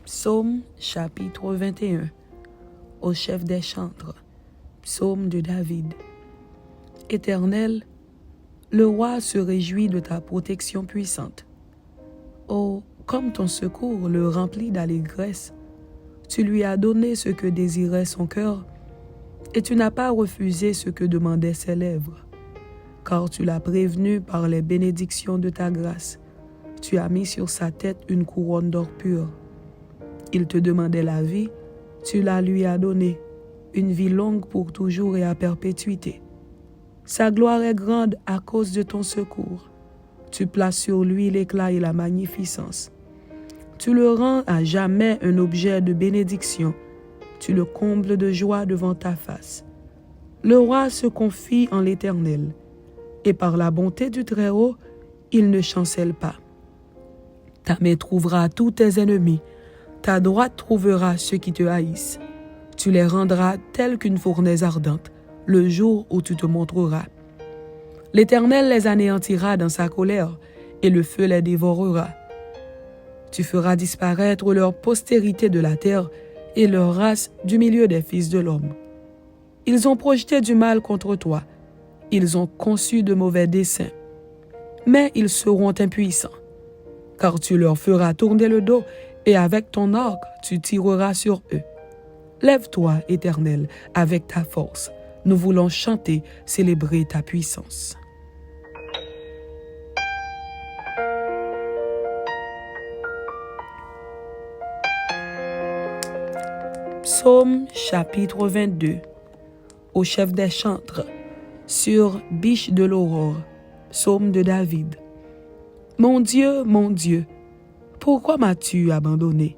Psaume chapitre 21. Au chef des chantres. Psaume de David. Éternel, le roi se réjouit de ta protection puissante. Oh, comme ton secours le remplit d'allégresse, tu lui as donné ce que désirait son cœur, et tu n'as pas refusé ce que demandaient ses lèvres, car tu l'as prévenu par les bénédictions de ta grâce. Tu as mis sur sa tête une couronne d'or pur. Il te demandait la vie, tu la lui as donnée, une vie longue pour toujours et à perpétuité. Sa gloire est grande à cause de ton secours. Tu places sur lui l'éclat et la magnificence. Tu le rends à jamais un objet de bénédiction. Tu le combles de joie devant ta face. Le roi se confie en l'Éternel, et par la bonté du Très-Haut, il ne chancelle pas. Ta main trouvera tous tes ennemis, ta droite trouvera ceux qui te haïssent. Tu les rendras tels qu'une fournaise ardente, le jour où tu te montreras. L'Éternel les anéantira dans sa colère, et le feu les dévorera. Tu feras disparaître leur postérité de la terre et leur race du milieu des fils de l'homme. Ils ont projeté du mal contre toi, ils ont conçu de mauvais desseins, mais ils seront impuissants, car tu leur feras tourner le dos, et avec ton arc tu tireras sur eux. Lève-toi, Éternel, avec ta force. Nous voulons chanter, célébrer ta puissance. Psaume chapitre 22. Au chef des chantres, sur Biche de l'aurore. Psaume de David. Mon Dieu, pourquoi m'as-tu abandonné?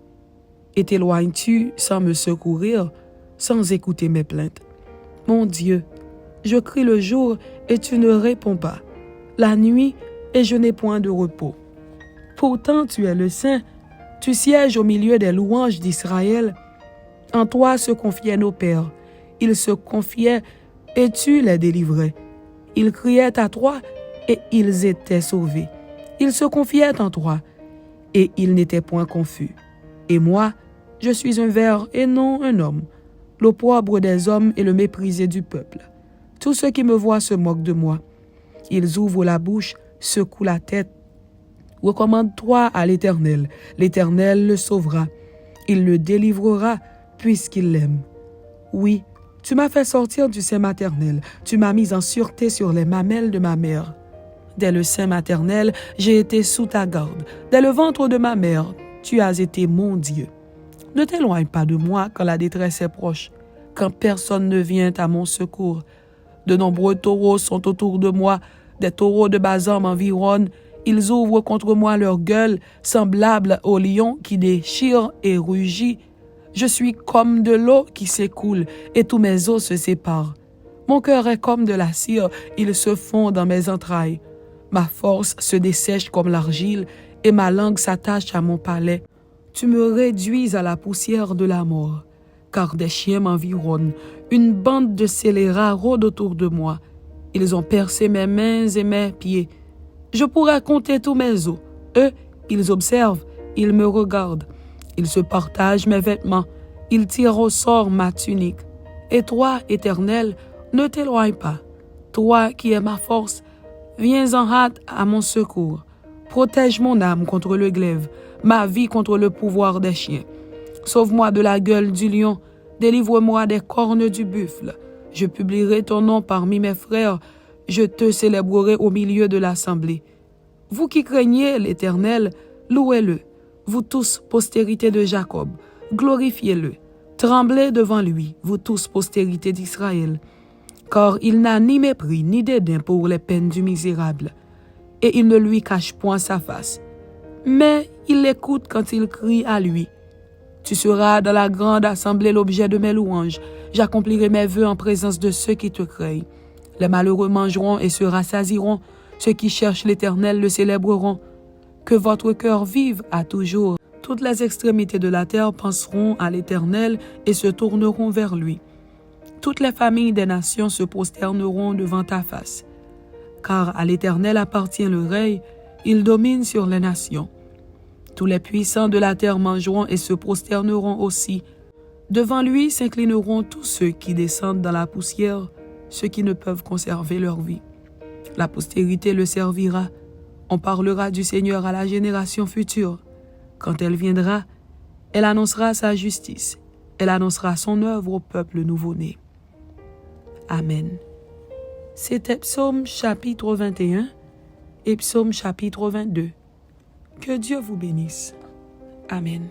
Et t'éloignes-tu sans me secourir, sans écouter mes plaintes? Mon Dieu, je crie le jour et tu ne réponds pas, la nuit et je n'ai point de repos. Pourtant tu es le Saint, tu sièges au milieu des louanges d'Israël. En toi se confiaient nos pères, ils se confiaient et tu les délivrais. Ils criaient à toi et ils étaient sauvés. Ils se confiaient en toi et ils n'étaient point confus. Et moi, je suis un ver et non un homme, l'opprobre des hommes et le méprisé du peuple. Tous ceux qui me voient se moquent de moi. Ils ouvrent la bouche, secouent la tête. Recommande-toi à l'Éternel. L'Éternel le sauvera. Il le délivrera puisqu'il l'aime. Oui, tu m'as fait sortir du sein maternel. Tu m'as mis en sûreté sur les mamelles de ma mère. Dès le sein maternel, j'ai été sous ta garde. Dès le ventre de ma mère, tu as été mon Dieu. Ne t'éloigne pas de moi quand la détresse est proche, quand personne ne vient à mon secours. De nombreux taureaux sont autour de moi, des taureaux de Basan m'environnent. Ils ouvrent contre moi leur gueule, semblables aux lions qui déchirent et rugit. Je suis comme de l'eau qui s'écoule, et tous mes os se séparent. Mon cœur est comme de la cire, il se fond dans mes entrailles. Ma force se dessèche comme l'argile, et ma langue s'attache à mon palais. Tu me réduis à la poussière de la mort, car des chiens m'environnent. Une bande de scélérats rôde autour de moi. Ils ont percé mes mains et mes pieds. Je pourrais compter tous mes os. Eux, ils observent, ils me regardent. Ils se partagent mes vêtements. Ils tirent au sort ma tunique. Et toi, Éternel, ne t'éloigne pas. Toi qui es ma force, viens en hâte à mon secours. Protège mon âme contre le glaive, ma vie contre le pouvoir des chiens. Sauve-moi de la gueule du lion, délivre-moi des cornes du buffle. Je publierai ton nom parmi mes frères, je te célébrerai au milieu de l'assemblée. Vous qui craignez l'Éternel, louez-le. Vous tous, postérité de Jacob, glorifiez-le. Tremblez devant lui, vous tous, postérité d'Israël. Car il n'a ni mépris ni dédain pour les peines du misérable, et il ne lui cache point sa face. Mais il l'écoute quand il crie à lui. Tu seras dans la grande assemblée l'objet de mes louanges. J'accomplirai mes vœux en présence de ceux qui te craignent. Les malheureux mangeront et se rassasieront. Ceux qui cherchent l'Éternel le célébreront. Que votre cœur vive à toujours. Toutes les extrémités de la terre penseront à l'Éternel et se tourneront vers lui. Toutes les familles des nations se prosterneront devant ta face. Car à l'Éternel appartient le règne, il domine sur les nations. Tous les puissants de la terre mangeront et se prosterneront aussi. Devant lui s'inclineront tous ceux qui descendent dans la poussière, ceux qui ne peuvent conserver leur vie. La postérité le servira. On parlera du Seigneur à la génération future. Quand elle viendra, elle annoncera sa justice. Elle annoncera son œuvre au peuple nouveau-né. Amen. C'était Psaume chapitre 21 et Psaume chapitre 22. Que Dieu vous bénisse. Amen.